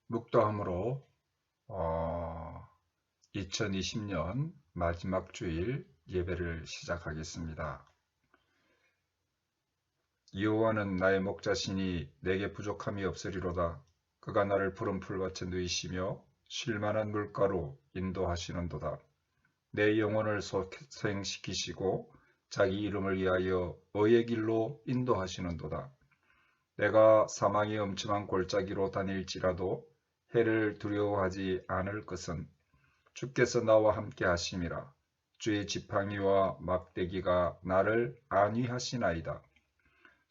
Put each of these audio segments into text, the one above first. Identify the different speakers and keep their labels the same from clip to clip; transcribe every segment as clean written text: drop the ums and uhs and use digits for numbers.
Speaker 1: 묵도함으로 2020년 마지막 주일 예배를 시작하겠습니다. 여호와는 나의 목자시니 내게 부족함이 없으리로다. 그가 나를 푸른 풀밭에 누이시며 쉴만한 물가로 인도하시는도다. 내 영혼을 소생시키시고 자기 이름을 위하여 의의 길로 인도하시는도다. 내가 사망의 엄침한 골짜기로 다닐지라도 해를 두려워하지 않을 것은 주께서 나와 함께 하심이라. 주의 지팡이와 막대기가 나를 안위하시나이다.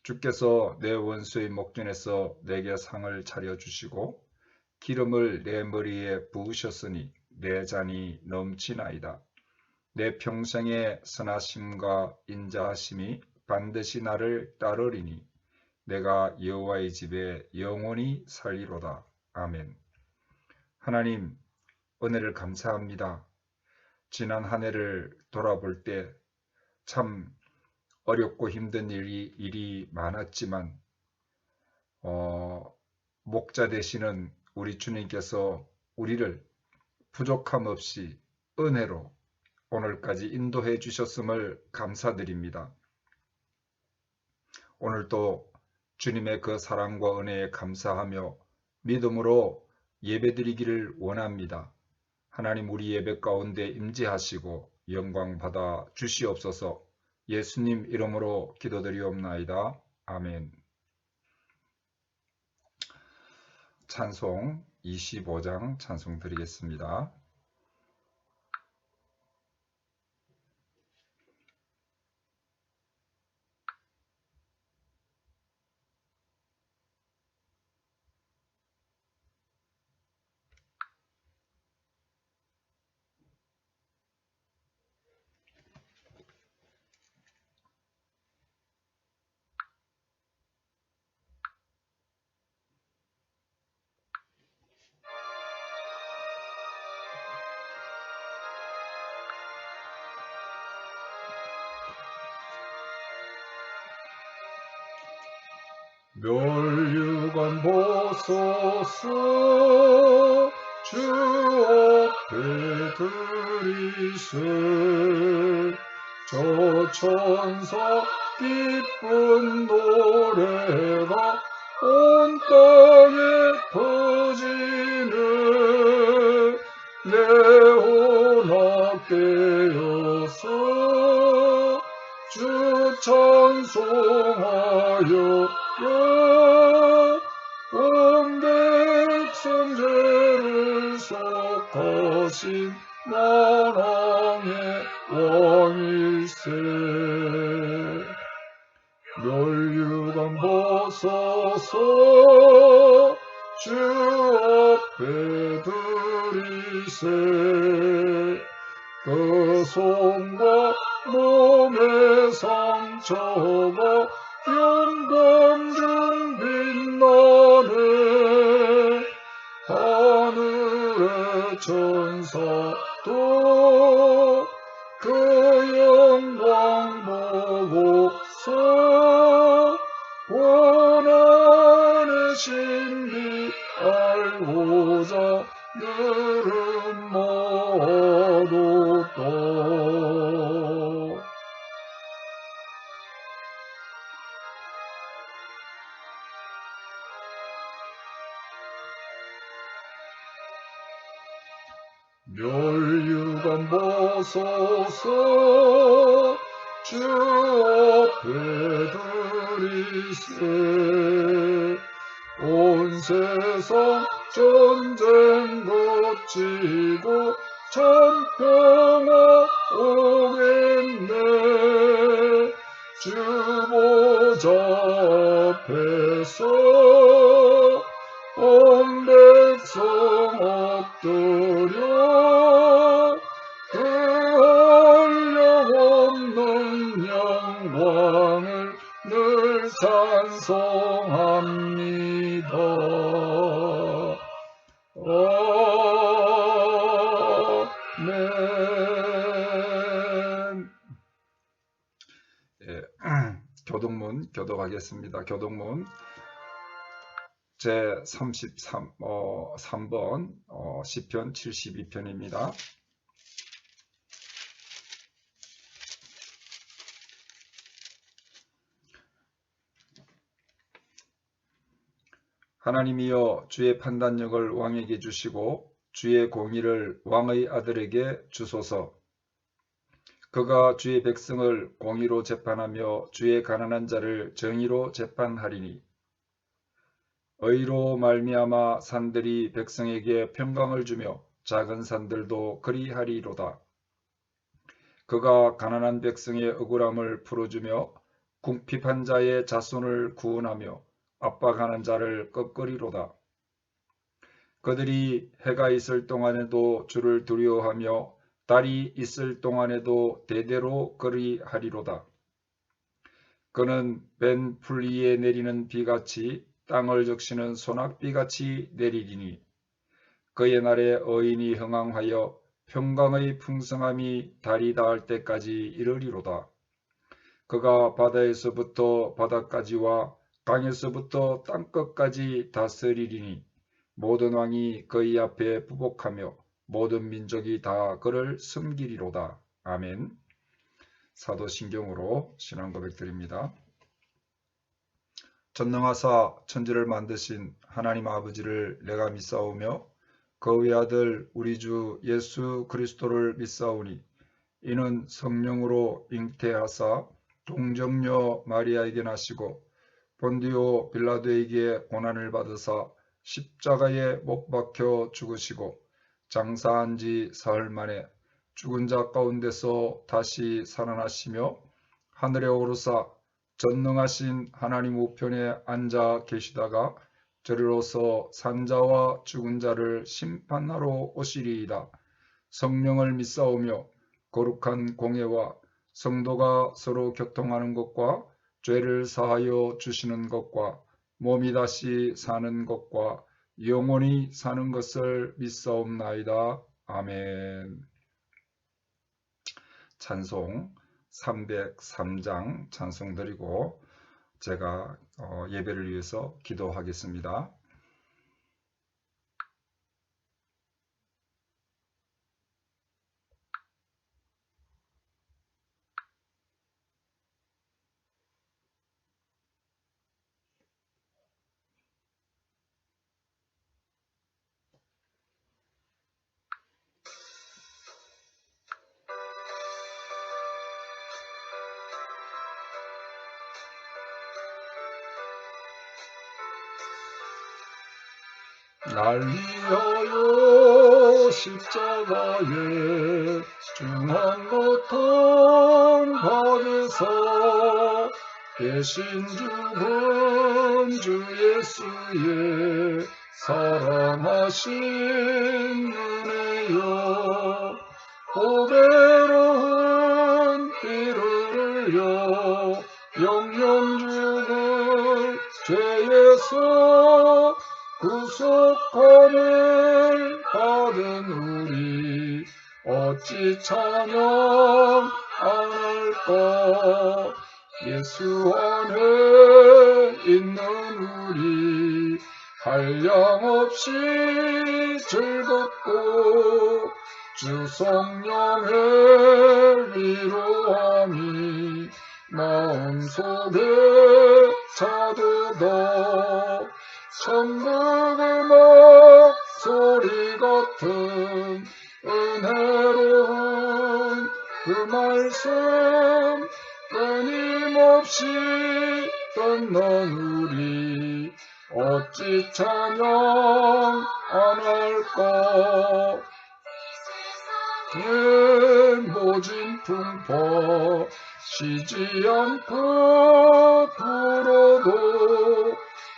Speaker 1: 주께서 내 원수의 목전에서 내게 상을 차려주시고 기름을 내 머리에 부으셨으니 내 잔이 넘치나이다. 내 평생의 선하심과 인자하심이 반드시 나를 따르리니 내가 여호와의 집에 영원히 살리로다. 아멘. 하나님, 은혜를 감사합니다. 지난 한 해를 돌아볼 때 참 어렵고 힘든 일이 많았지만 목자 되시는 우리 주님께서 우리를 부족함 없이 은혜로 오늘까지 인도해 주셨음을 감사드립니다. 오늘도 주님의 그 사랑과 은혜에 감사하며 믿음으로 예배드리기를 원합니다. 하나님, 우리 예배 가운데 임재하시고 영광 받아 주시옵소서. 예수님 이름으로 기도드리옵나이다. 아멘. 찬송 25장 찬송 드리겠습니다. 멸류관 보소서 주 앞에 드리세 저 천사 기쁜 노래가 온 땅에 퍼지네 레오나 깨어서 주 찬송하여 온 백성 죄를 속하신 만왕의 왕일세 멸류관 보소서 주 앞에 드리세 그 손과 몸의 상처가 영광 중 빛나네 하늘의 천사도 그 영광 보고서 고난의 신비 알고자 늘은 모두 또 멸류관 보소서 주 앞에 드리세 온 세상 전쟁 거치고 참 평화 오겠네 주 보좌 앞에서 온 백성 엎드려 그 한량없는 영광을 늘 찬송합니다. 아멘. 교독문 교독하겠습니다. 교독문
Speaker 2: 제33번 시편 72편입니다. 하나님이여 주의 판단력을 왕에게 주시고 주의 공의를 왕의 아들에게 주소서. 그가 주의 백성을 공의로 재판하며 주의 가난한 자를 정의로 재판하리니 의로 말미암아 산들이 백성에게 평강을 주며 작은 산들도 그리하리로다. 그가 가난한 백성의 억울함을 풀어주며 궁핍한 자의 자손을 구원하며 압박하는 자를 꺾으리로다. 그들이 해가 있을 동안에도 주를 두려워하며 달이 있을 동안에도 대대로 그리하리로다. 그는 벤 풀리에 내리는 비같이 땅을 적시는 소낙비같이 내리리니 그의 날에 의인이 흥황하여 평강의 풍성함이 달이 닿을 때까지 이르리로다. 그가 바다에서부터 바다까지와 강에서부터 땅끝까지 다스리리니 모든 왕이 그의 앞에 부복하며 모든 민족이 다 그를 섬기리로다. 아멘. 사도신경으로 신앙 고백드립니다. 전능하사 천지를 만드신 하나님 아버지를 내가 믿사오며 그 외아들 우리 주 예수 그리스도를 믿사오니 이는 성령으로 잉태하사 동정녀 마리아에게 나시고 본디오 빌라도에게 고난을 받으사 십자가에 못 박혀 죽으시고 장사한 지 사흘 만에 죽은 자 가운데서 다시 살아나시며 하늘에 오르사 전능하신 하나님 우편에 앉아 계시다가 저리로서 산자와 죽은 자를 심판하러 오시리이다. 성령을 믿사오며 거룩한 공예와 성도가 서로 교통하는 것과 죄를 사하여 주시는 것과 몸이 다시 사는 것과 영원히 사는 것을 믿사옵나이다. 아멘. 찬송 303장 찬송 드리고 제가 예배를 위해서 기도하겠습니다.
Speaker 1: 날 위하여 십자가에 중한 고통 받으사 대신 죽은 주 예수의 사랑하신 은혜여 고배로운 피를 흘려 영영 죽을 죄에서 구속함을 받은 우리 어찌 찬양 안 할까. 예수 안에 있는 우리 한량없이 즐겁고 주 성령의 위로함이 마음속에 차도다. 천국 음악 소리 같은 은혜로운 그 말씀 끊임없이 듣는 우리 어찌 찬양 안 할까. 모진 풍파 쉬지 않고 불어도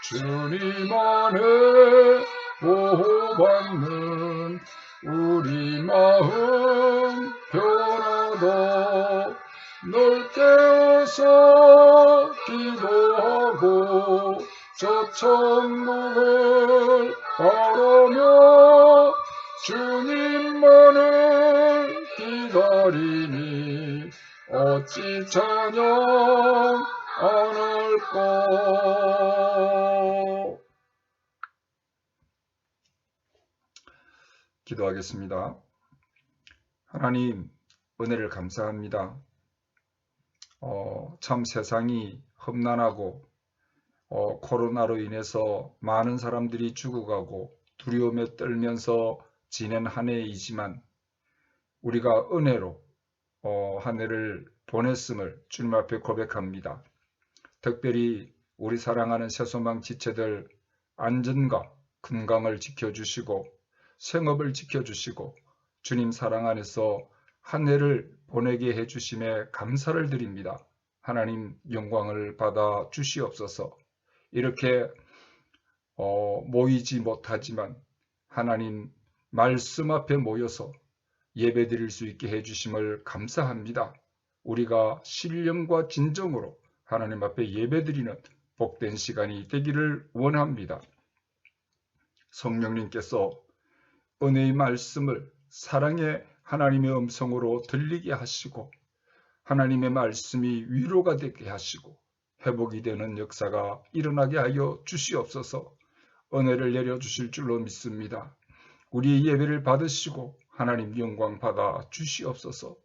Speaker 1: 주님 안에 보호받는 우리 마음 변하다. 널 깨어서 기도하고 저 천국을 바라며 주님만을 기다리니 어찌 찬양 안 할까.
Speaker 2: 기도하겠습니다. 하나님, 은혜를 감사합니다. 참 세상이 험난하고 코로나로 인해서 많은 사람들이 죽어가고 두려움에 떨면서 지낸 한 해이지만 우리가 은혜로 한 해를 보냈음을 주님 앞에 고백합니다. 특별히 우리 사랑하는 새소망 지체들 안전과 건강을 지켜주시고 생업을 지켜주시고 주님 사랑 안에서 한 해를 보내게 해주심에 감사를 드립니다. 하나님 영광을 받아 주시옵소서. 이렇게 모이지 못하지만 하나님 말씀 앞에 모여서 예배드릴 수 있게 해주심을 감사합니다. 우리가 신령과 진정으로 하나님 앞에 예배드리는 복된 시간이 되기를 원합니다. 성령님께서 은혜의 말씀을 사랑의 하나님의 음성으로 들리게 하시고 하나님의 말씀이 위로가 되게 하시고 회복이 되는 역사가 일어나게 하여 주시옵소서. 은혜를 내려주실 줄로 믿습니다. 우리의 예배를 받으시고 하나님 영광 받아 주시옵소서.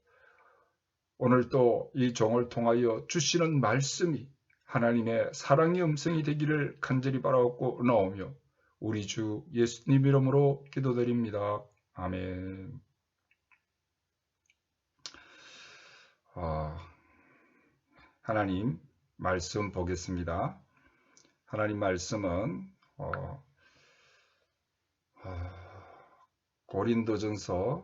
Speaker 2: 오늘도 이 종을 통하여 주시는 말씀이 하나님의 사랑의 음성이 되기를 간절히 바라옵고 나오며 우리 주 예수님 이름으로 기도드립니다. 아멘. 하나님 말씀 보겠습니다. 하나님 말씀은 고린도전서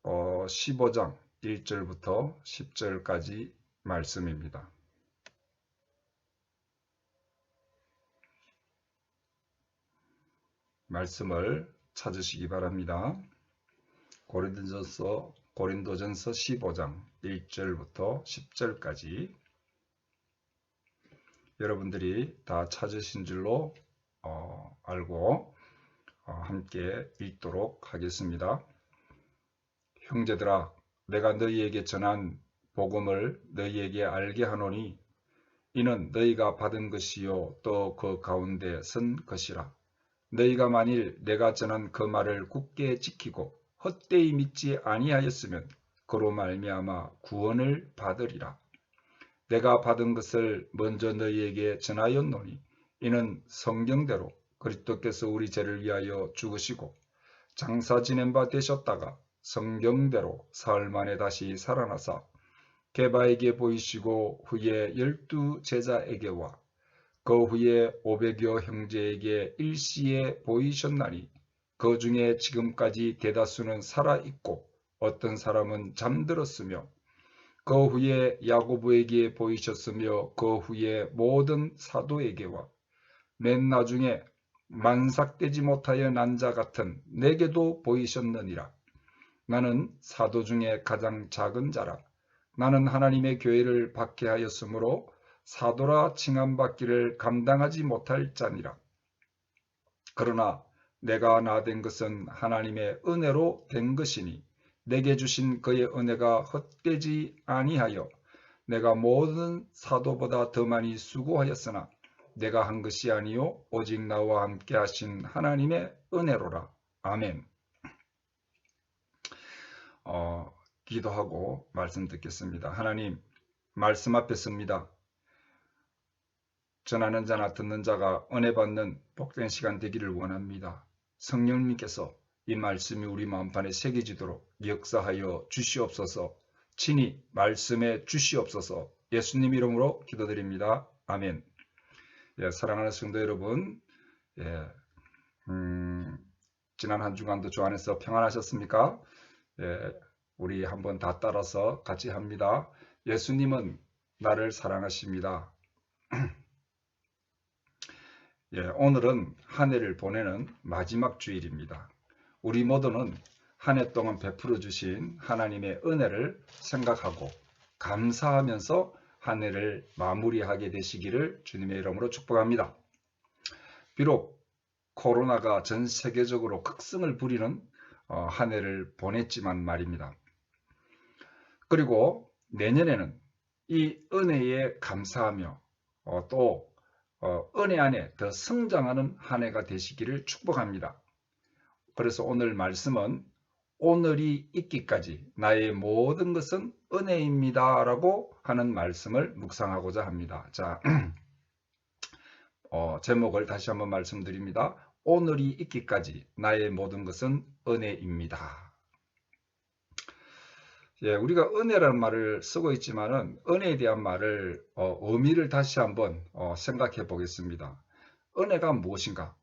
Speaker 2: 15장 1절부터 10절까지 말씀입니다. 말씀을 찾으시기 바랍니다. 고린도전서 15장 1절부터 10절까지 여러분들이 다 찾으신 줄로 알고 함께 읽도록 하겠습니다. 형제들아, 내가 너희에게 전한 복음을 너희에게 알게 하노니 이는 너희가 받은 것이요 또 그 가운데 선 것이라. 너희가 만일 내가 전한 그 말을 굳게 지키고 헛되이 믿지 아니하였으면 그로 말미암아 구원을 받으리라. 내가 받은 것을 먼저 너희에게 전하였노니 이는 성경대로 그리스도께서 우리 죄를 위하여 죽으시고 장사 지낸 바 되셨다가 성경대로 사흘 만에 다시 살아나사 게바에게 보이시고 후에 12 제자에게와 그 후에 500여 형제에게 일시에 보이셨나니 그 중에 지금까지 대다수는 살아있고 어떤 사람은 잠들었으며 그 후에 야고보에게 보이셨으며 그 후에 모든 사도에게와 맨 나중에 만삭되지 못하여 난 자 같은 내게도 보이셨느니라. 나는 사도 중에 가장 작은 자라. 나는 하나님의 교회를 박해하였으므로 사도라 칭함받기를 감당하지 못할 자니라. 그러나 내가 나된 것은 하나님의 은혜로 된 것이니 내게 주신 그의 은혜가 헛되지 아니하여 내가 모든 사도보다 더 많이 수고하였으나 내가 한 것이 아니요 오직 나와 함께 하신 하나님의 은혜로라. 아멘. 기도하고 말씀 듣겠습니다. 하나님, 말씀 앞에 섭니다. 전하는 자나 듣는 자가 은혜 받는 복된 시간 되기를 원합니다. 성령님께서 이 말씀이 우리 마음판에 새겨지도록 역사하여 주시옵소서. 친히 말씀해 주시옵소서. 예수님 이름으로 기도드립니다. 아멘. 사랑하는 성도 여러분, 지난 한 주간도 주 안에서 평안하셨습니까? 우리 한번 다 따라서 같이 합니다. 예수님은 나를 사랑하십니다. 오늘은 한 해를 보내는 마지막 주일입니다. 우리 모두는 한 해 동안 베풀어 주신 하나님의 은혜를 생각하고 감사하면서 한 해를 마무리하게 되시기를 주님의 이름으로 축복합니다. 비록 코로나가 전 세계적으로 극성을 부리는 한 해를 보냈지만 말입니다. 그리고 내년에는 이 은혜에 감사하며 또 은혜 안에 더 성장하는 한 해가 되시기를 축복합니다. 그래서 오늘 말씀은 오늘이 있기까지 나의 모든 것은 은혜입니다 라고 하는 말씀을 묵상하고자 합니다. 자, 제목을 다시 한번 말씀드립니다. 오늘이 있기까지 나의 모든 것은 은혜입니다. 예, 우리가 은혜라는 말을 쓰고 있지만은 은혜에 대한 말을 의미를 다시 한번 생각해 보겠습니다. 은혜가 무엇인가?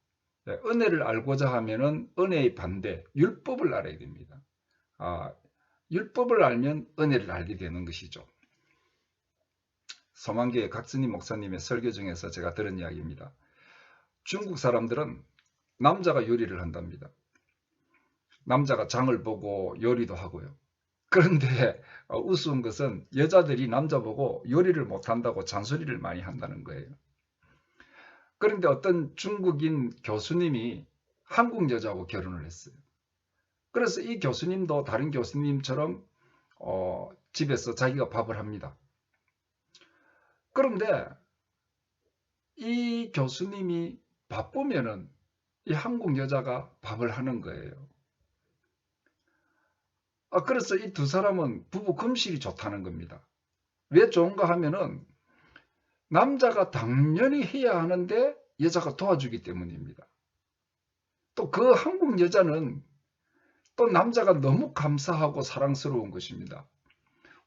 Speaker 2: 예, 은혜를 알고자 하면은 은혜의 반대 율법을 알아야 됩니다. 율법을 알면 은혜를 알게 되는 것이죠. 서만교회 각스님 목사님의 설교 중에서 제가 들은 이야기입니다. 중국 사람들은 남자가 요리를 한답니다. 남자가 장을 보고 요리도 하고요. 그런데 우스운 것은 여자들이 남자 보고 요리를 못한다고 잔소리를 많이 한다는 거예요. 그런데 어떤 중국인 교수님이 한국 여자하고 결혼을 했어요. 그래서 이 교수님도 다른 교수님처럼 집에서 자기가 밥을 합니다. 그런데 이 교수님이 바쁘면은 이 한국 여자가 밥을 하는 거예요. 그래서 이 두 사람은 부부 금실이 좋다는 겁니다. 왜 좋은가 하면은 남자가 당연히 해야 하는데 여자가 도와주기 때문입니다. 또 그 한국 여자는 또 남자가 너무 감사하고 사랑스러운 것입니다.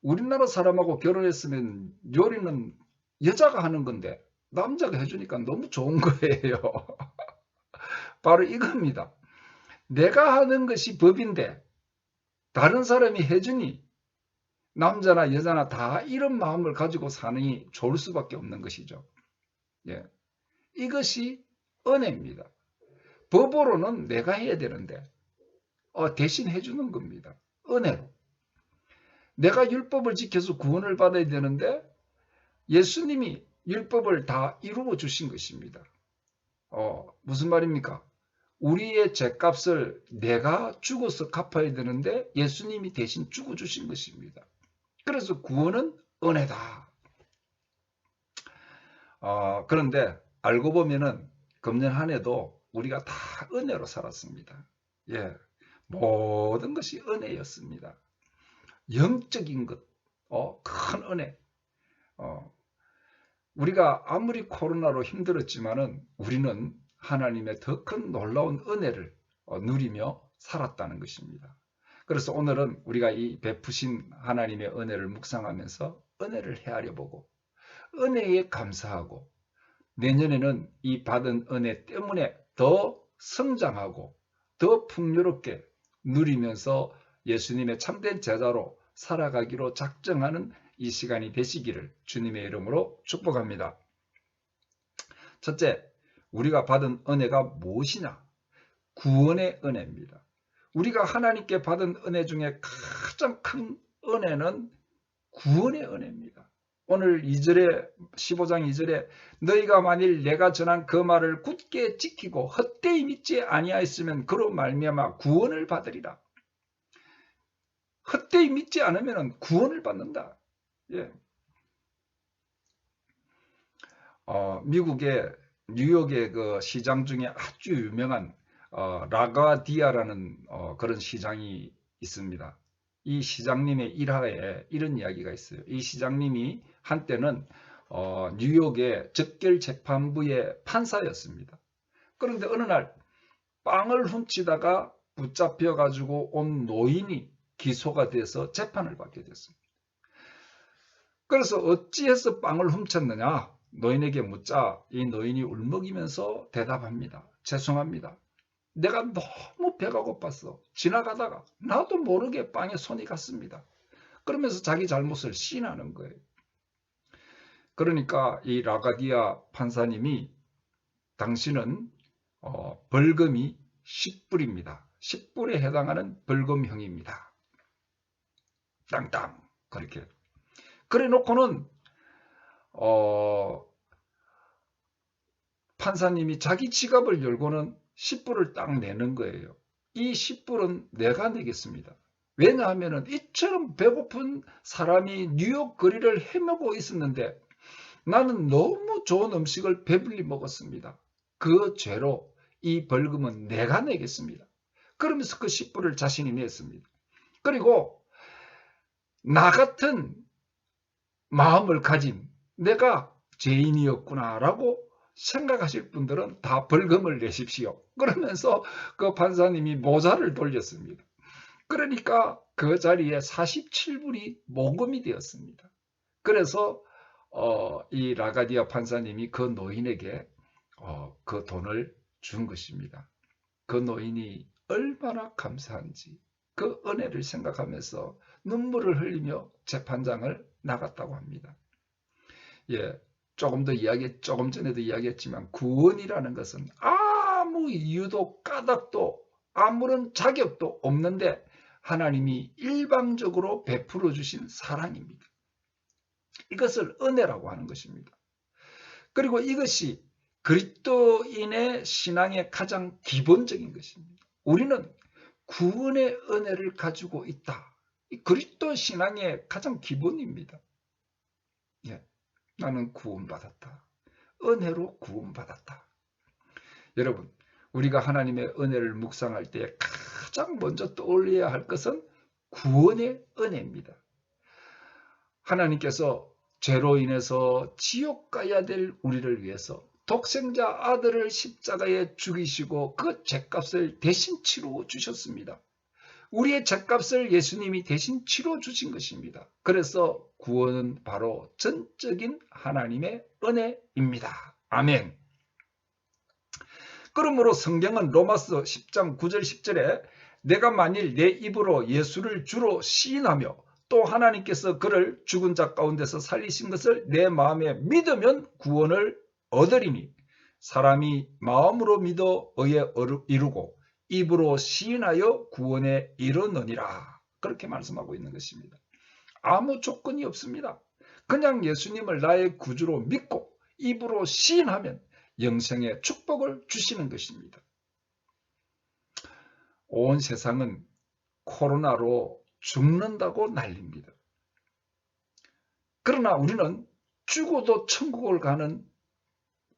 Speaker 2: 우리나라 사람하고 결혼했으면 요리는 여자가 하는 건데 남자가 해주니까 너무 좋은 거예요. 바로 이겁니다. 내가 하는 것이 법인데 다른 사람이 해주니 남자나 여자나 다 이런 마음을 가지고 사는 좋을 수밖에 없는 것이죠. 예. 이것이 은혜입니다. 법으로는 내가 해야 되는데 대신 해주는 겁니다. 은혜로. 내가 율법을 지켜서 구원을 받아야 되는데 예수님이 율법을 다 이루어 주신 것입니다. 무슨 말입니까? 우리의 죄값을 내가 죽어서 갚아야 되는데 예수님이 대신 죽어 주신 것입니다. 그래서 구원은 은혜다. 그런데 알고 보면은 금년 한 해도 우리가 다 은혜로 살았습니다. 예, 모든 것이 은혜였습니다. 영적인 것, 큰 은혜. 우리가 아무리 코로나로 힘들었지만은 우리는 하나님의 더 큰 놀라운 은혜를 누리며 살았다는 것입니다. 그래서 오늘은 우리가 이 베푸신 하나님의 은혜를 묵상하면서 은혜를 헤아려 보고 은혜에 감사하고 내년에는 이 받은 은혜 때문에 더 성장하고 더 풍요롭게 누리면서 예수님의 참된 제자로 살아가기로 작정하는 이 시간이 되시기를 주님의 이름으로 축복합니다. 첫째, 우리가 받은 은혜가 무엇이냐? 구원의 은혜입니다. 우리가 하나님께 받은 은혜 중에 가장 큰 은혜는 구원의 은혜입니다. 오늘 2절에 15장 2절에 너희가 만일 내가 전한 그 말을 굳게 지키고 헛되이 믿지 아니하였으면 그로 말미암아 구원을 받으리라. 헛되이 믿지 않으면 구원을 받는다. 예. 미국의 뉴욕의 그 시장 중에 아주 유명한 라가디아라는 그런 시장이 있습니다. 이 시장님의 일화에 이런 이야기가 있어요. 이 시장님이 한때는 뉴욕의 적결재판부의 판사였습니다. 그런데 어느 날 빵을 훔치다가 붙잡혀 가지고 온 노인이 기소가 돼서 재판을 받게 됐습니다. 그래서 어찌해서 빵을 훔쳤느냐? 노인에게 묻자 이 노인이 울먹이면서 대답합니다. 죄송합니다. 내가 너무 배가 고팠어. 지나가다가 나도 모르게 빵에 손이 갔습니다. 그러면서 자기 잘못을 시인하는 거예요. 그러니까 이 라가디아 판사님이 당신은 벌금이 10불입니다. 10불에 해당하는 벌금형입니다. 땅땅 그렇게. 그래 놓고는 판사님이 자기 지갑을 열고는 10불을 딱 내는 거예요. 이 10불은 내가 내겠습니다. 왜냐하면 이처럼 배고픈 사람이 뉴욕 거리를 헤매고 있었는데 나는 너무 좋은 음식을 배불리 먹었습니다. 그 죄로 이 벌금은 내가 내겠습니다. 그러면서 그 10불을 자신이 냈습니다. 그리고 나 같은 마음을 가진 내가 죄인이었구나라고 생각하실 분들은 다 벌금을 내십시오. 그러면서 그 판사님이 모자를 돌렸습니다. 그러니까 그 자리에 47불이 모금이 되었습니다. 그래서 이 라가디아 판사님이 그 노인에게 그 돈을 준 것입니다. 그 노인이 얼마나 감사한지 그 은혜를 생각하면서 눈물을 흘리며 재판장을 나갔다고 합니다. 예, 조금 전에도 이야기했지만 구원이라는 것은 아무 이유도 까닭도 아무런 자격도 없는데 하나님이 일방적으로 베풀어 주신 사랑입니다. 이것을 은혜라고 하는 것입니다. 그리고 이것이 그리스도인의 신앙의 가장 기본적인 것입니다. 우리는 구원의 은혜를 가지고 있다. 그리스도 신앙의 가장 기본입니다. 예, 나는 구원받았다. 은혜로 구원받았다. 여러분, 우리가 하나님의 은혜를 묵상할 때 가장 먼저 떠올려야 할 것은 구원의 은혜입니다. 하나님께서 죄로 인해서 지옥 가야 될 우리를 위해서 독생자 아들을 십자가에 죽이시고 그 죄값을 대신 치러 주셨습니다. 우리의 죄값을 예수님이 대신 치러 주신 것입니다. 그래서 구원은 바로 전적인 하나님의 은혜입니다. 아멘. 그러므로 성경은 로마서 10장 9절 10절에 내가 만일 내 입으로 예수를 주로 시인하며 또 하나님께서 그를 죽은 자 가운데서 살리신 것을 내 마음에 믿으면 구원을 얻으리니 사람이 마음으로 믿어 의에 이루고 입으로 시인하여 구원에 이르느니라. 그렇게 말씀하고 있는 것입니다. 아무 조건이 없습니다. 그냥 예수님을 나의 구주로 믿고 입으로 시인하면 영생의 축복을 주시는 것입니다. 온 세상은 코로나로 죽는다고 난립니다. 그러나 우리는 죽어도 천국을 가는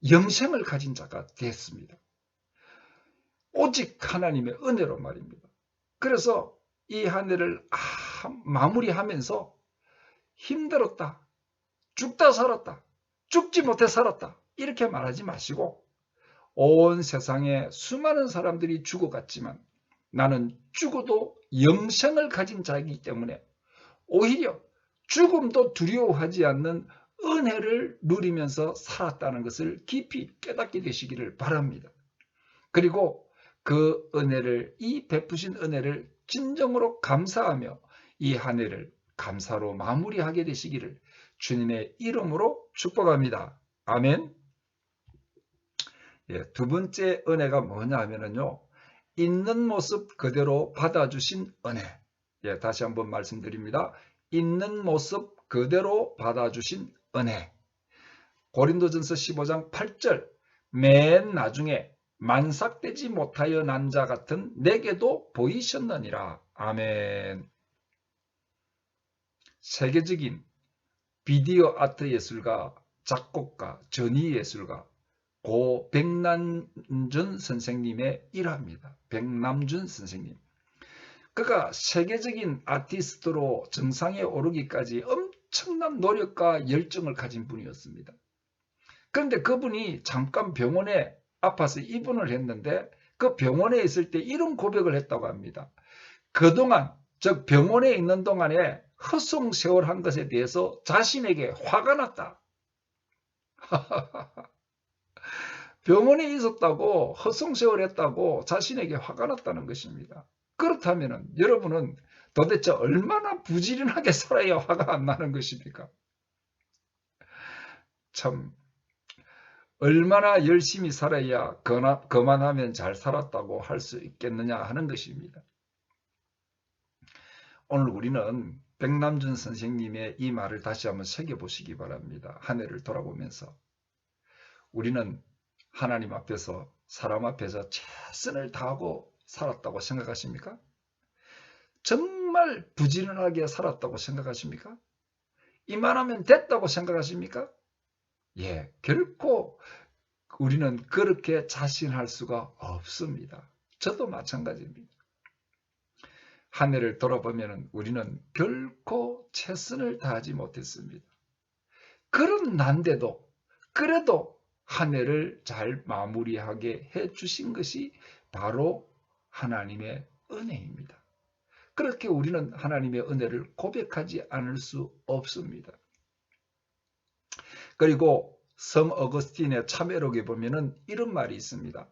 Speaker 2: 영생을 가진 자가 됐습니다. 오직 하나님의 은혜로 말입니다. 그래서 이 한 해를 마무리하면서 힘들었다, 죽다 살았다, 죽지 못해 살았다 이렇게 말하지 마시고 온 세상에 수많은 사람들이 죽어갔지만 나는 죽어도 영생을 가진 자이기 때문에 오히려 죽음도 두려워하지 않는 은혜를 누리면서 살았다는 것을 깊이 깨닫게 되시기를 바랍니다. 그리고 그 은혜를, 이 베푸신 은혜를 진정으로 감사하며 이 한 해를 감사로 마무리하게 되시기를 주님의 이름으로 축복합니다. 아멘. 예, 두 번째 은혜가 뭐냐 하면요. 있는 모습 그대로 받아주신 은혜. 예, 다시 한번 말씀드립니다. 있는 모습 그대로 받아주신 은혜. 고린도전서 15장 8절 맨 나중에 만삭되지 못하여 난 자 같은 내게도 보이셨느니라. 아멘. 세계적인 비디오 아트 예술가, 작곡가, 전위 예술가 고 백남준 선생님의 일화입니다. 백남준 선생님. 그가 세계적인 아티스트로 정상에 오르기까지 엄청난 노력과 열정을 가진 분이었습니다. 그런데 그분이 잠깐 병원에 아파서 입원을 했는데 그 병원에 있을 때 이런 고백을 했다고 합니다. 그동안, 즉 병원에 있는 동안에 헛송세월한 것에 대해서 자신에게 화가 났다. 병원에 있었다고 헛송세월했다고 자신에게 화가 났다는 것입니다. 그렇다면 여러분은 도대체 얼마나 부지런하게 살아야 화가 안 나는 것입니까? 참 얼마나 열심히 살아야 그만하면 잘 살았다고 할 수 있겠느냐 하는 것입니다. 오늘 우리는 백남준 선생님의 이 말을 다시 한번 새겨보시기 바랍니다. 한 해를 돌아보면서 우리는 하나님 앞에서 사람 앞에서 최선을 다하고 살았다고 생각하십니까? 정말 부지런하게 살았다고 생각하십니까? 이만하면 됐다고 생각하십니까? 예, 결코 우리는 그렇게 자신할 수가 없습니다. 저도 마찬가지입니다. 한 해를 돌아보면 우리는 결코 최선을 다하지 못했습니다. 그런데도 그래도 한 해를 잘 마무리하게 해주신 것이 바로 하나님의 은혜입니다. 그렇게 우리는 하나님의 은혜를 고백하지 않을 수 없습니다. 그리고 성 어거스틴의 참회록에 보면은 이런 말이 있습니다.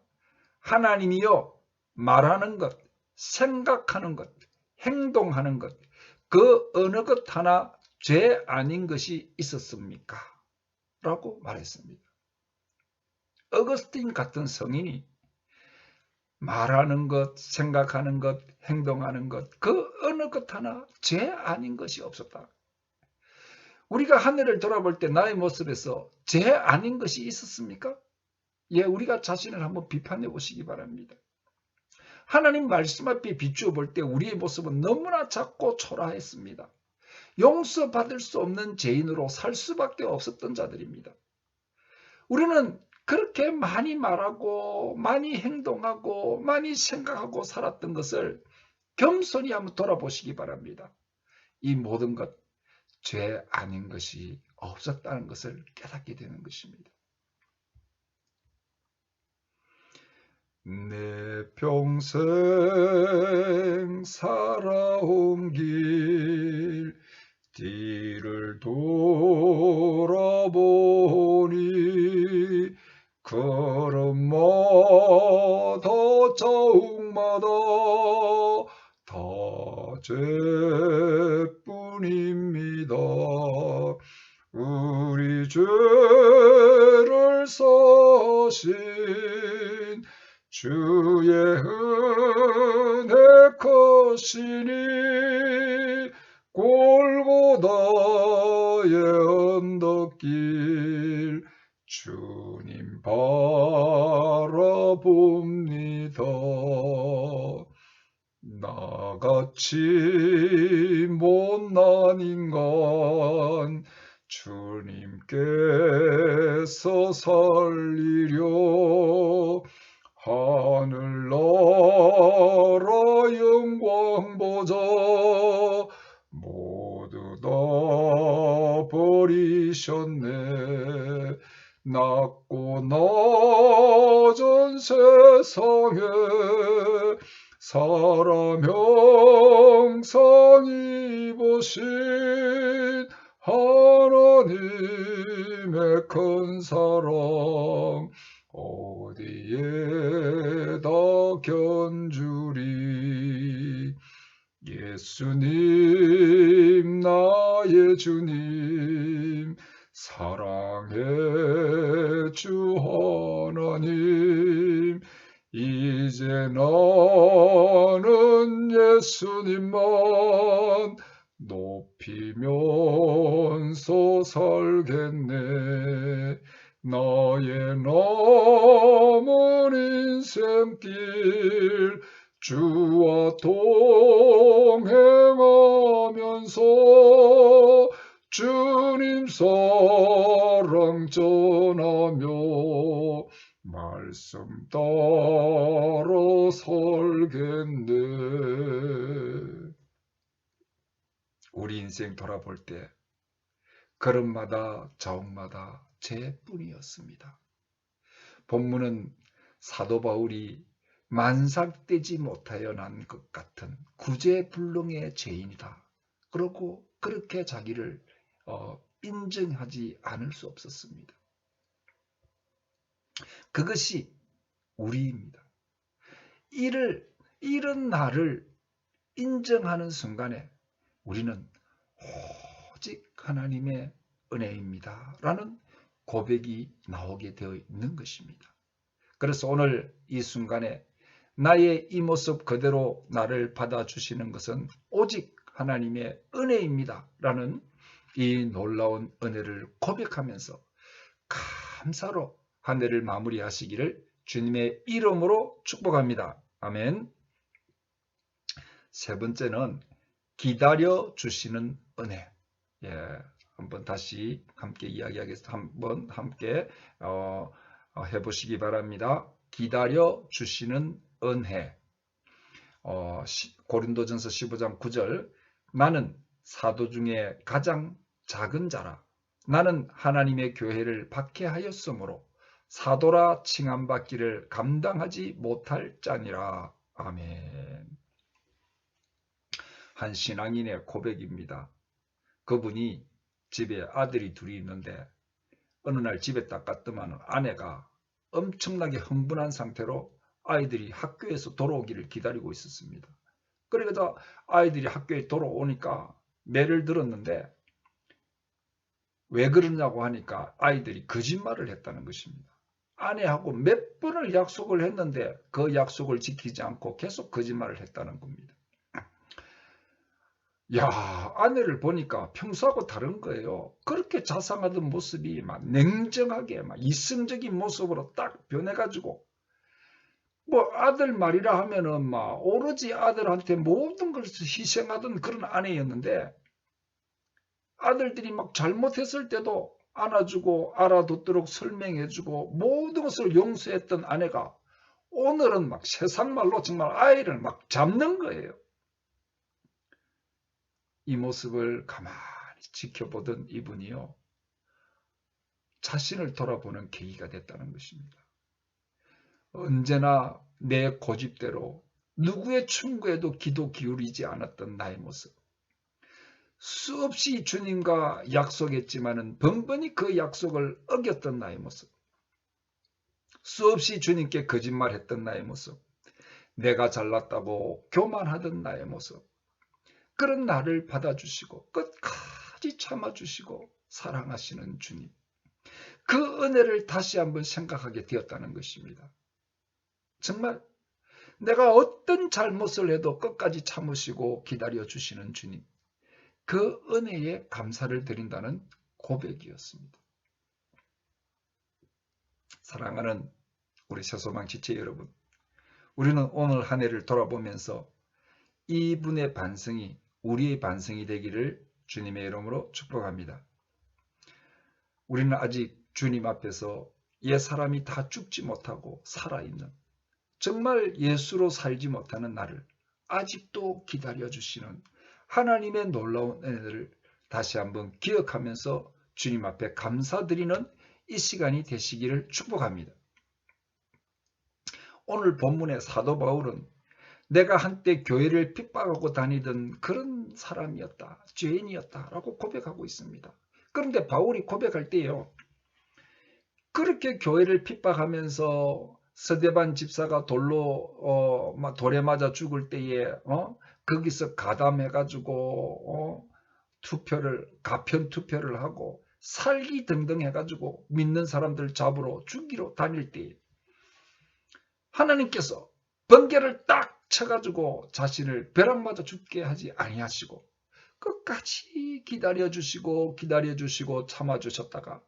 Speaker 2: 하나님이여 말하는 것, 생각하는 것, 행동하는 것, 그 어느 것 하나 죄 아닌 것이 있었습니까? 라고 말했습니다. 어거스틴 같은 성인이 말하는 것, 생각하는 것, 행동하는 것, 그 어느 것 하나 죄 아닌 것이 없었다. 우리가 한 해를 돌아볼 때 나의 모습에서 죄 아닌 것이 있었습니까? 예, 우리가 자신을 한번 비판해 보시기 바랍니다. 하나님 말씀 앞에 비추어 볼 때 우리의 모습은 너무나 작고 초라했습니다. 용서받을 수 없는 죄인으로 살 수밖에 없었던 자들입니다. 우리는 그렇게 많이 말하고 많이 행동하고 많이 생각하고 살았던 것을 겸손히 한번 돌아보시기 바랍니다. 이 모든 것 죄 아닌 것이 없었다는 것을 깨닫게 되는 것입니다. 내 평생 살아온 길 뒤를 돌아보니 걸음마다 자욱마다 다 죄뿐입니다. 우리 죄를 사신 주의 은혜 크시니 골고다의 언덕길 주님 바라봅니다. 나같이 못난 인간 주님께서 살리려 하늘나라 영광 보좌 모두 다 버리셨네. 낮고 낮은 세상에 사람 형상 입으신 하나님의 큰 사랑 어디에다 견주리. 예수님 나의 주님 사랑의 주 하나님 이제 나는 예수님만 높이면서 살겠네. 나의 남은 인생길 주와 동행하면서 주님 사랑 전하며 말씀 따라 살겠네. 우리 인생 돌아볼 때 걸음마다 자욱마다 죄뿐이었습니다. 본문은 사도 바울이 만삭되지 못하여 난 것 같은 구제불능의 죄인이다. 그러고 그렇게 자기를 인정하지 않을 수 없었습니다. 그것이 우리입니다. 이런 나를 인정하는 순간에 우리는 오직 하나님의 은혜입니다. 라는 고백이 나오게 되어 있는 것입니다. 그래서 오늘 이 순간에 나의 이 모습 그대로 나를 받아주시는 것은 오직 하나님의 은혜입니다. 라는 이 놀라운 은혜를 고백하면서 감사로 한 해를 마무리하시기를 주님의 이름으로 축복합니다. 아멘. 세 번째는 기다려 주시는 은혜. 한번 다시 함께 이야기하겠습니다. 한번 함께 해보시기 바랍니다. 기다려 주시는 은혜. 고린도전서 15장 9절 나는 사도 중에 가장 작은 자라. 나는 하나님의 교회를 박해하였으므로 사도라 칭함받기를 감당하지 못할 자니라. 아멘. 한 신앙인의 고백입니다. 그분이 집에 아들이 둘이 있는데 어느 날 집에 딱 갔더만 아내가 엄청나게 흥분한 상태로 아이들이 학교에서 돌아오기를 기다리고 있었습니다. 그러니까 아이들이 학교에 돌아오니까 매를 들었는데 왜 그러냐고 하니까 아이들이 거짓말을 했다는 것입니다. 아내하고 몇 번을 약속을 했는데 그 약속을 지키지 않고 계속 거짓말을 했다는 겁니다. 야, 아내를 보니까 평소하고 다른 거예요. 그렇게 자상하던 모습이 막 냉정하게 막 이성적인 모습으로 딱 변해가지고 뭐 아들 말이라 하면은 막 오로지 아들한테 모든 것을 희생하던 그런 아내였는데 아들들이 막 잘못했을 때도 안아주고 알아듣도록 설명해주고 모든 것을 용서했던 아내가 오늘은 막 세상 말로 정말 아이를 막 잡는 거예요. 이 모습을 가만히 지켜보던 이분이요. 자신을 돌아보는 계기가 됐다는 것입니다. 언제나 내 고집대로 누구의 충고에도 기도 기울이지 않았던 나의 모습. 수없이 주님과 약속했지만은 번번이 그 약속을 어겼던 나의 모습. 수없이 주님께 거짓말했던 나의 모습. 내가 잘났다고 교만하던 나의 모습. 그런 나를 받아주시고 끝까지 참아주시고 사랑하시는 주님. 그 은혜를 다시 한번 생각하게 되었다는 것입니다. 정말 내가 어떤 잘못을 해도 끝까지 참으시고 기다려주시는 주님. 그 은혜에 감사를 드린다는 고백이었습니다. 사랑하는 우리 새소망 지체 여러분, 우리는 오늘 한 해를 돌아보면서 이분의 반성이 우리의 반성이 되기를 주님의 이름으로 축복합니다. 우리는 아직 주님 앞에서 옛사람이 다 죽지 못하고 살아있는 정말 예수로 살지 못하는 나를 아직도 기다려주시는 하나님의 놀라운 은혜를 다시 한번 기억하면서 주님 앞에 감사드리는 이 시간이 되시기를 축복합니다. 오늘 본문의 사도 바울은 내가 한때 교회를 핍박하고 다니던 그런 사람이었다, 죄인이었다라고 고백하고 있습니다. 그런데 바울이 고백할 때요, 그렇게 교회를 핍박하면서 스데반 집사가 돌에 맞아 죽을 때에 거기서 가담해가지고 가편 투표를 하고 살기등등 해가지고 믿는 사람들 잡으러 죽이러 다닐 때 하나님께서 번개를 딱 쳐가지고 자신을 벼락 맞아 죽게 하지 아니하시고 끝까지 기다려주시고 참아주셨다가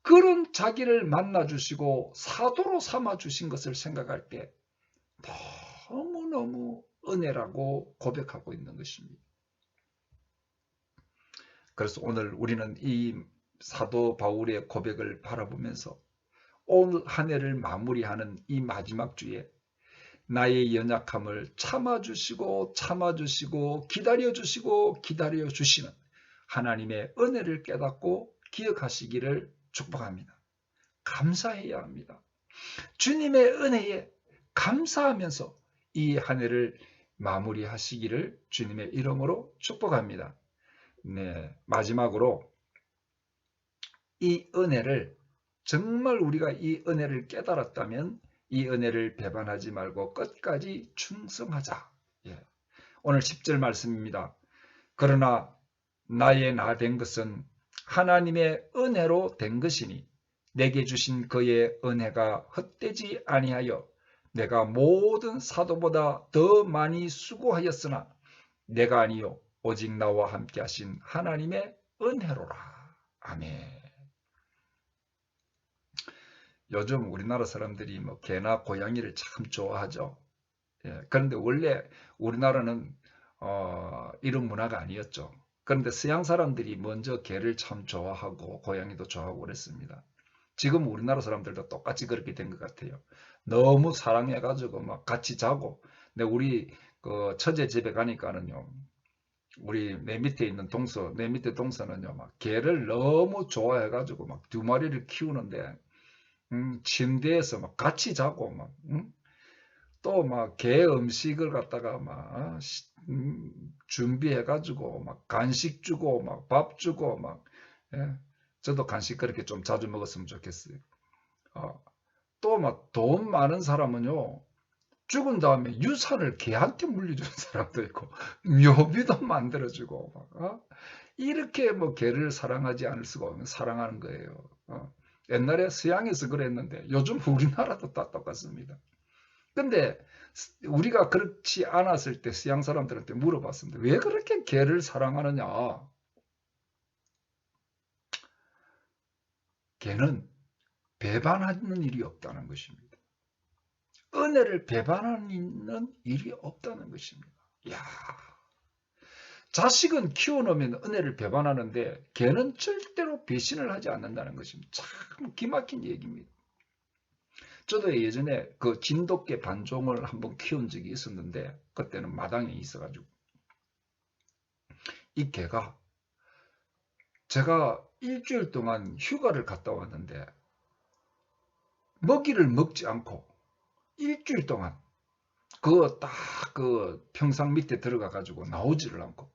Speaker 2: 그런 자기를 만나주시고 사도로 삼아주신 것을 생각할 때 너무너무 은혜라고 고백하고 있는 것입니다. 그래서 오늘 우리는 이 사도 바울의 고백을 바라보면서 오늘 한 해를 마무리하는 이 마지막 주에 나의 연약함을 참아주시고 기다려주시는 하나님의 은혜를 깨닫고 기억하시기를 축복합니다. 감사해야 합니다. 주님의 은혜에 감사하면서 이 한 해를 마무리하시기를 주님의 이름으로 축복합니다. 네, 마지막으로 이 은혜를 정말 우리가 이 은혜를 깨달았다면 이 은혜를 배반하지 말고 끝까지 충성하자. 오늘 10절 말씀입니다. 그러나 나의 나 된 것은 하나님의 은혜로 된 것이니 내게 주신 그의 은혜가 헛되지 아니하여 내가 모든 사도보다 더 많이 수고하였으나 내가 아니요 오직 나와 함께 하신 하나님의 은혜로라. 아멘. 요즘 우리나라 사람들이 뭐 개나 고양이를 참 좋아하죠. 그런데 원래 우리나라는 이런 문화가 아니었죠. 그런데 서양 사람들이 먼저 개를 참 좋아하고 고양이도 좋아하고 그랬습니다. 지금 우리나라 사람들도 똑같이 그렇게 된 것 같아요. 너무 사랑해가지고 막 같이 자고. 근데 우리 그 처제 집에 가니까는요, 내 밑에 있는 내 밑에 동서는요, 막 개를 너무 좋아해가지고 막 2마리를 키우는데, 침대에서 막 같이 자고 막, 또 막 개 음식을 갖다가 막 준비해가지고 막 간식 주고 막 밥 주고 막, 예. 저도 간식 그렇게 좀 자주 먹었으면 좋겠어요. 또 막 돈 많은 사람은요, 죽은 다음에 유산을 개한테 물려주는 사람도 있고 묘비도 만들어주고 막, 이렇게 뭐 개를 사랑하지 않을 수가 없는 사랑하는 거예요. 옛날에 서양에서 그랬는데 요즘 우리나라도 다 똑같습니다. 근데 우리가 그렇지 않았을 때 서양 사람들한테 물어봤습니다. 왜 그렇게 개를 사랑하느냐? 개는 배반하는 일이 없다는 것입니다. 은혜를 배반하는 일이 없다는 것입니다. 이야, 자식은 키워놓으면 은혜를 배반하는데 개는 절대로 배신을 하지 않는다는 것입니다. 참 기막힌 얘기입니다. 저도 예전에 그 진돗개 반종을 한번 키운 적이 있었는데, 그때는 마당에 있어가지고 이 개가, 제가 일주일 동안 휴가를 갔다 왔는데 먹이를 먹지 않고 일주일 동안 그 평상 밑에 들어가 가지고 나오지를 않고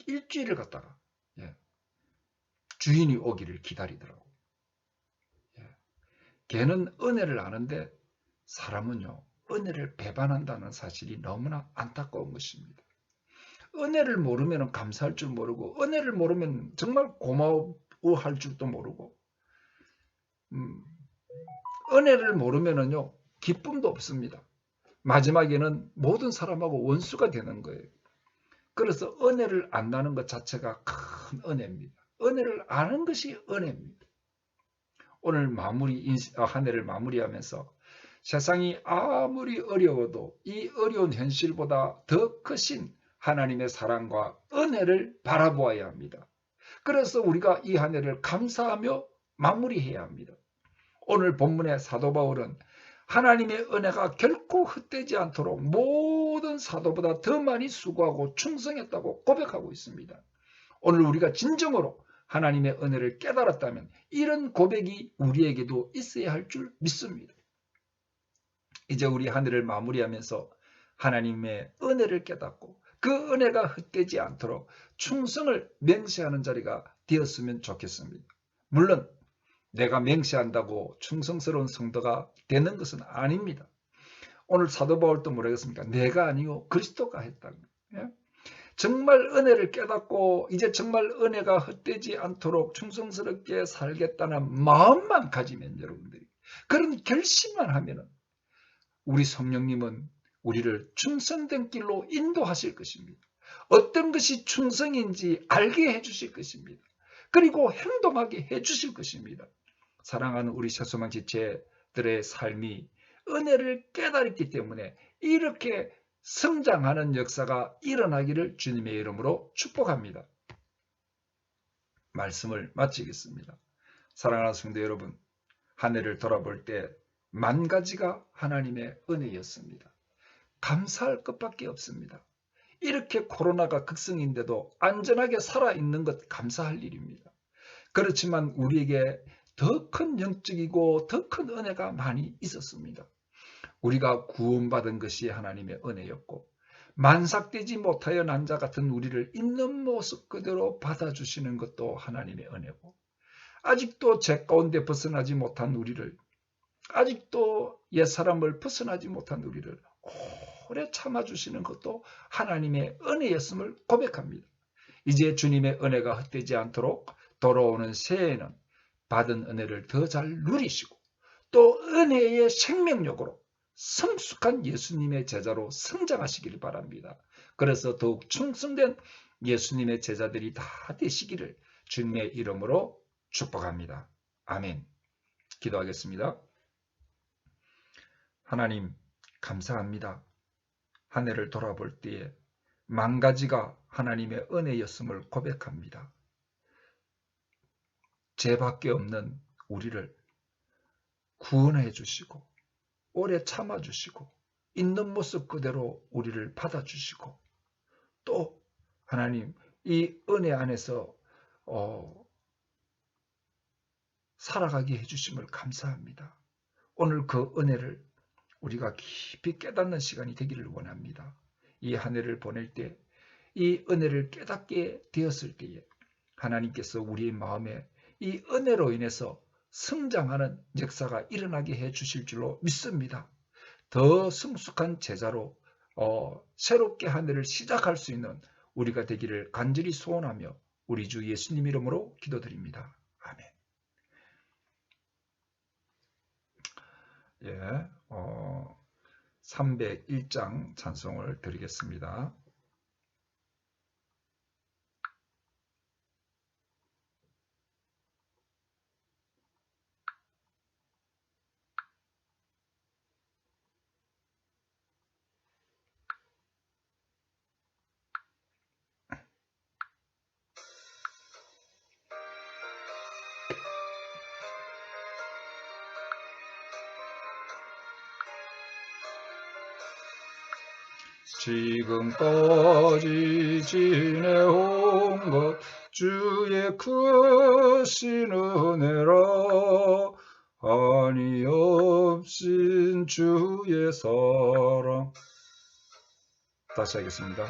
Speaker 2: 일주일을 갔다가, 예, 주인이 오기를 기다리더라고. 예. 개는 은혜를 아는데 사람은요, 은혜를 배반한다는 사실이 너무나 안타까운 것입니다. 은혜를 모르면 감사할 줄 모르고, 은혜를 모르면 정말 고마워할 줄도 모르고, 은혜를 모르면은요, 기쁨도 없습니다. 마지막에는 모든 사람하고 원수가 되는 거예요. 그래서 은혜를 안다는 것 자체가 큰 은혜입니다. 은혜를 아는 것이 은혜입니다. 오늘 한 해를 마무리하면서 세상이 아무리 어려워도 이 어려운 현실보다 더 크신 하나님의 사랑과 은혜를 바라보아야 합니다. 그래서 우리가 이 한 해를 감사하며 마무리해야 합니다. 오늘 본문의 사도 바울은 하나님의 은혜가 결코 헛되지 않도록 모든 사도보다 더 많이 수고하고 충성했다고 고백하고 있습니다. 오늘 우리가 진정으로 하나님의 은혜를 깨달았다면 이런 고백이 우리에게도 있어야 할 줄 믿습니다. 이제 우리 한 해를 마무리하면서 하나님의 은혜를 깨닫고 그 은혜가 헛되지 않도록 충성을 맹세하는 자리가 되었으면 좋겠습니다. 물론 내가 맹세한다고 충성스러운 성도가 되는 것은 아닙니다. 오늘 사도 바울도 뭐라 했습니까? 내가 아니요 그리스도가 했다고. 예? 정말 은혜를 깨닫고 이제 정말 은혜가 헛되지 않도록 충성스럽게 살겠다는 마음만 가지면, 여러분들이 그런 결심만 하면은 우리 성령님은 우리를 충성된 길로 인도하실 것입니다. 어떤 것이 충성인지 알게 해주실 것입니다. 그리고 행동하게 해주실 것입니다. 사랑하는 우리 새소망 지체들의 삶이 은혜를 깨달았기 때문에 이렇게 성장하는 역사가 일어나기를 주님의 이름으로 축복합니다. 말씀을 마치겠습니다. 사랑하는 성도 여러분, 한 해를 돌아볼 때 10,000가지가 하나님의 은혜였습니다. 감사할 것밖에 없습니다. 이렇게 코로나가 극성인데도 안전하게 살아있는 것 감사할 일입니다. 그렇지만 우리에게 더 큰 영적이고 더 큰 은혜가 많이 있었습니다. 우리가 구원받은 것이 하나님의 은혜였고, 만삭되지 못하여 난 자 같은 우리를 있는 모습 그대로 받아주시는 것도 하나님의 은혜고, 아직도 죄 가운데 벗어나지 못한 우리를, 아직도 옛사람을 벗어나지 못한 우리를 오래 참아주시는 것도 하나님의 은혜였음을 고백합니다. 이제 주님의 은혜가 헛되지 않도록 돌아오는 새해에는 받은 은혜를 더 잘 누리시고 또 은혜의 생명력으로 성숙한 예수님의 제자로 성장하시기를 바랍니다. 그래서 더욱 충성된 예수님의 제자들이 다 되시기를 주님의 이름으로 축복합니다. 아멘. 기도하겠습니다. 하나님 감사합니다. 한 해를 돌아볼 때에 10,000가지가 하나님의 은혜였음을 고백합니다. 죄밖에 없는 우리를 구원해 주시고 오래 참아 주시고 있는 모습 그대로 우리를 받아주시고 또 하나님 이 은혜 안에서 살아가게 해주심을 감사합니다. 오늘 그 은혜를 우리가 깊이 깨닫는 시간이 되기를 원합니다. 이 한 해를 보낼 때 이 은혜를 깨닫게 되었을 때에 하나님께서 우리의 마음에 이 은혜로 인해서 성장하는 역사가 일어나게 해주실 줄로 믿습니다. 더 성숙한 제자로 새롭게 한 해를 시작할 수 있는 우리가 되기를 간절히 소원하며 우리 주 예수님 이름으로 기도드립니다. 아멘. 예, 301장 찬송을 드리겠습니다. 지금까지 지내온 것 주의 크신 은혜라 한이 없인 주의 사랑. 다시 하겠습니다.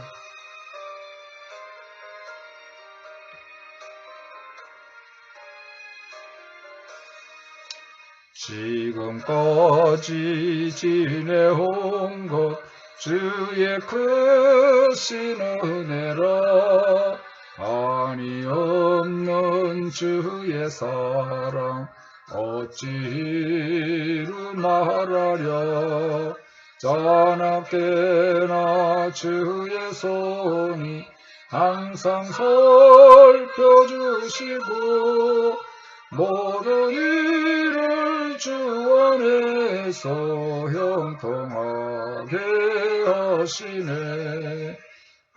Speaker 2: 지금까지 지내온 것 주의 크신 은혜라 한이 없는 주의 사랑 어찌로 말하랴. 잔악되나 주의 손이 항상 살펴주시고 모든 일을 주 안에서 형통하게 하시네.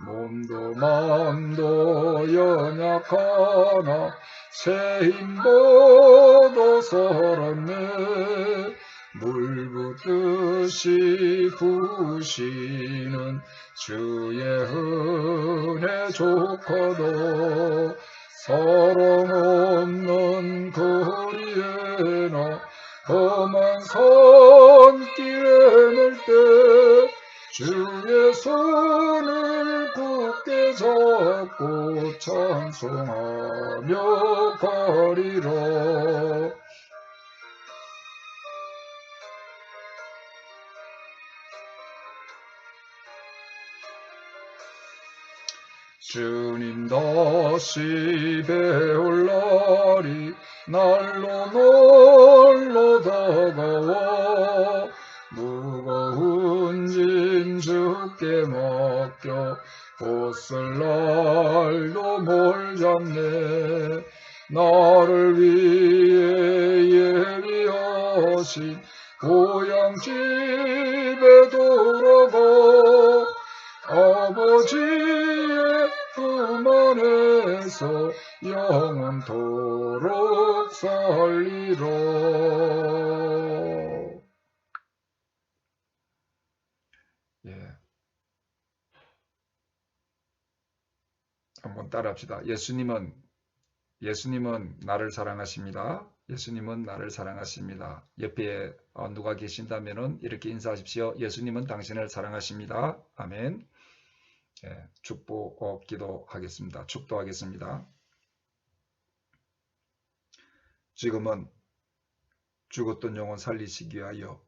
Speaker 2: 몸도 마음도 연약하나 새 힘보다 살았네. 물 붓듯이 부으시는 주의 은혜 조카도 사랑 없는 거리에나 험한 산길에 늘 때 주의 손을 굳게 잡고 찬송하며 가리라. 주님 다시 배울 날이 날로 다가와 무거운 짐 주께 맡겨 벗을 날도 멀잡네. 나를 위해 예비하신 고향 집에 돌아가 아버지의 품 안에서 영원토록 살리라. 예, 한번 따라합시다. 예수님은 나를 사랑하십니다. 예수님은 나를 사랑하십니다. 옆에 누가 계신다면은 이렇게 인사하십시오. 예수님은 당신을 사랑하십니다. 아멘. 예, 축복 기도하겠습니다. 축도하겠습니다. 지금은 죽었던 영혼 살리시기 위하여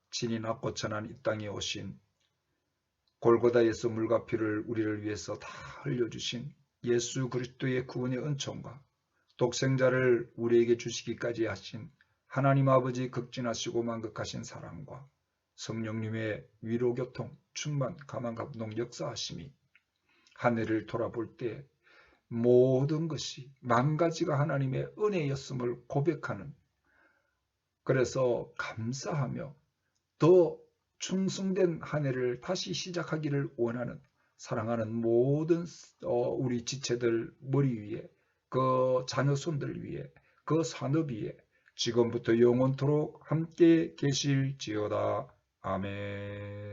Speaker 2: 진이 낮고 천한 이 땅에 오신 골고다에서 물과 피를 우리를 위해서 다 흘려주신 예수 그리스도의 구원의 은총과 독생자를 우리에게 주시기까지 하신 하나님 아버지 극진하시고 만극하신 사랑과 성령님의 위로 교통 충만 감화 감동 역사하심이 한 해를 돌아볼 때 모든 것이 만 가지가 하나님의 은혜였음을 고백하는, 그래서 감사하며 더 충성된 한 해를 다시 시작하기를 원하는 사랑하는 모든 우리 지체들 머리 위에, 그 자녀손들 위에, 그 산업 위에 지금부터 영원토록 함께 계실지어다. 아멘.